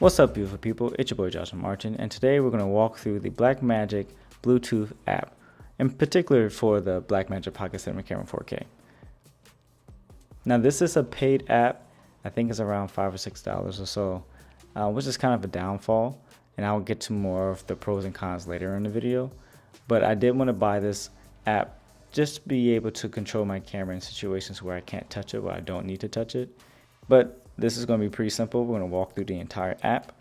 What's up, beautiful people? It's your boy Joshua Martin, and today we're going to walk through the Blackmagic Bluetooth app, in particular for the Blackmagic Pocket Cinema Camera 4K. Now, this is a paid app. I think it's around $5 or $6 or so, which is kind of a downfall, and I'll get to more of the pros and cons later in the video. But I did want to buy this app just to be able to control my camera in situations where I can't touch it, where I don't need to touch it. But this is going to be pretty simple. We're going to walk through the entire app,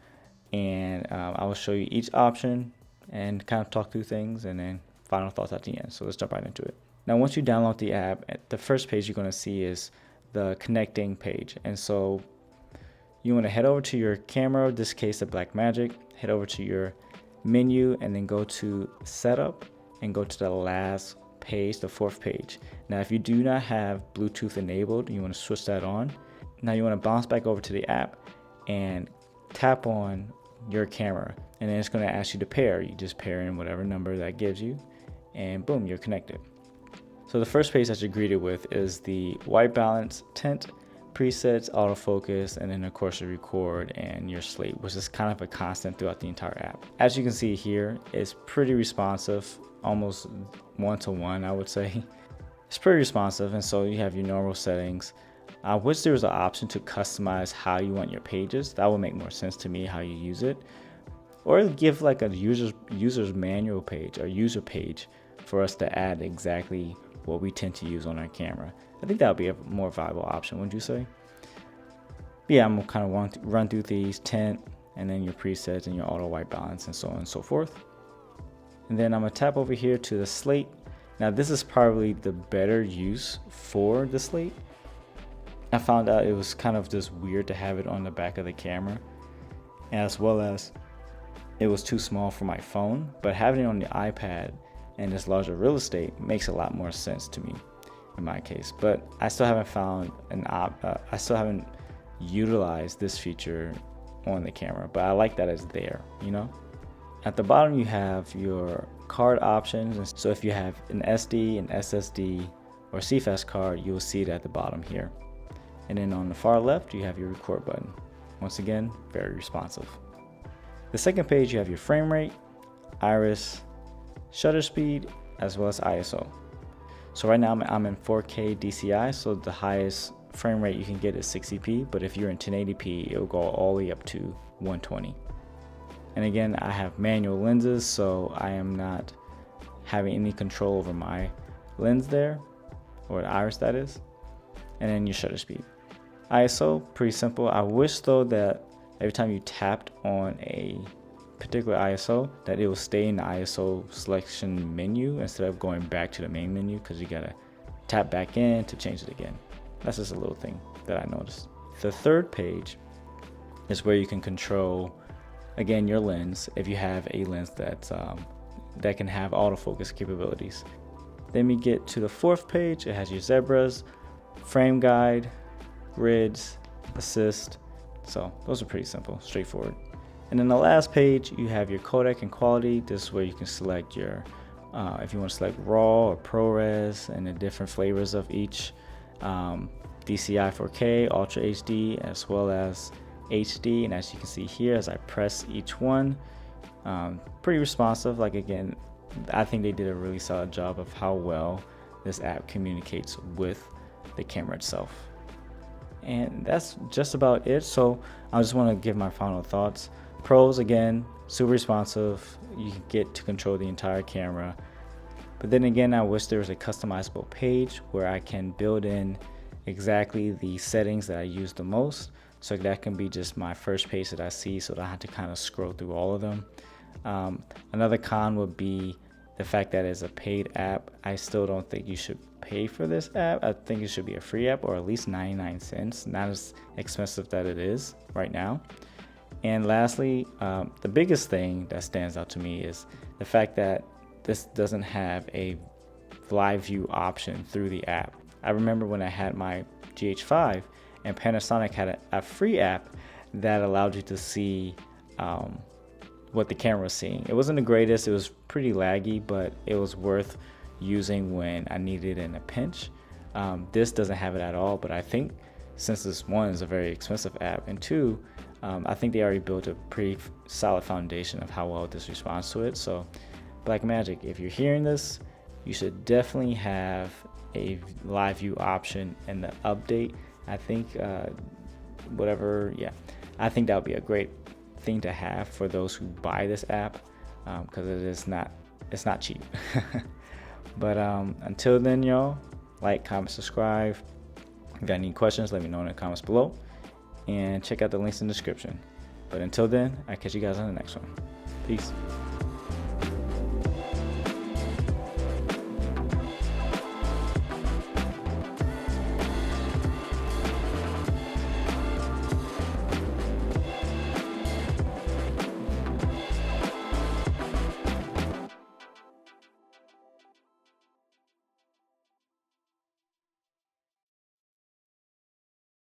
and I will show you each option and kind of talk through things, and then final thoughts at the end. So let's jump right into it. Now, once you download the app, the first page you're going to see is the connecting page. And so you want to head over to your camera, in this case the Blackmagic, head over to your menu, and then go to setup and go to the last page, the fourth page. Now, if you do not have Bluetooth enabled, you want to switch that on. Now you want to bounce back over to the app and tap on your camera, and then it's going to ask you to pair. You just pair in whatever number that gives you, and boom, you're connected. So the first page that you're greeted with is the white balance, tint, presets, autofocus, and then of course your record and your slate, which is kind of a constant throughout the entire app. As you can see here, it's pretty responsive, almost one-to-one, I would say. It's pretty responsive, and so you have your normal settings. I wish there was an option to customize how you want your pages. That would make more sense to me, how you use it. Or give like a user's manual page or user page for us to add exactly what we tend to use on our camera. I think that would be a more viable option, wouldn't you say? But yeah, I'm gonna kind of want to run through these: tint, and then your presets and your auto white balance, and so on and so forth. And then I'm gonna tap over here to the slate. Now this is probably the better use for the slate. I found out it was kind of just weird to have it on the back of the camera, as well as it was too small for my phone, but having it on the iPad and this larger real estate makes a lot more sense to me in my case. But I still haven't found I still haven't utilized this feature on the camera, but I like that it's there, you know? At the bottom you have your card options, and so if you have an SD, an SSD, or CFast card, you will see it at the bottom here. And then on the far left, you have your record button. Once again, very responsive. The second page, you have your frame rate, iris, shutter speed, as well as ISO. So right now I'm in 4K DCI, so the highest frame rate you can get is 60p, but if you're in 1080p, it'll go all the way up to 120. And again, I have manual lenses, so I am not having any control over my lens there, or the iris that is. And then your shutter speed. ISO, pretty simple. I wish though that every time you tapped on a particular ISO, that it will stay in the ISO selection menu instead of going back to the main menu, because you gotta tap back in to change it again. That's just a little thing that I noticed. The third page is where you can control, again, your lens, if you have a lens that's that can have autofocus capabilities. Then we get to the fourth page. It has your zebras, frame guide, grids, assist. So those are pretty simple, straightforward. And then the last page, you have your codec and quality. This is where you can select your if you want to select raw or ProRes, and the different flavors of each, DCI 4K, Ultra HD, as well as HD. And as you can see here, as I press each one, pretty responsive. Like, again, I think they did a really solid job of how well this app communicates with the camera itself. And that's just about it. So I just want to give my final thoughts. Pros, again, super responsive. You can get to control the entire camera. But then again, I wish there was a customizable page where I can build in exactly the settings that I use the most. So that can be just my first page that I see, so that I have to kind of scroll through all of them. Another con would be the fact that it's a paid app. I still don't think you should pay for this app. I think it should be a free app, or at least 99 cents, not as expensive that it is right now. And lastly, the biggest thing that stands out to me is the fact that this doesn't have a live view option through the app. I remember when I had my GH5, and Panasonic had a free app that allowed you to see what the camera was seeing. It wasn't the greatest, it was pretty laggy, but it was worth using when I needed it in a pinch. This doesn't have it at all, but I think since this, one, is a very expensive app, and two, I think they already built a pretty solid foundation of how well this responds to it. So Blackmagic, if you're hearing this, you should definitely have a live view option in the update. I think I think that would be a great thing to have for those who buy this app, because it's not cheap. But until then, y'all, like, comment, subscribe. If you got any questions, let me know in the comments below, and check out the links in the description. But until then, I'll catch you guys on the next one. Peace.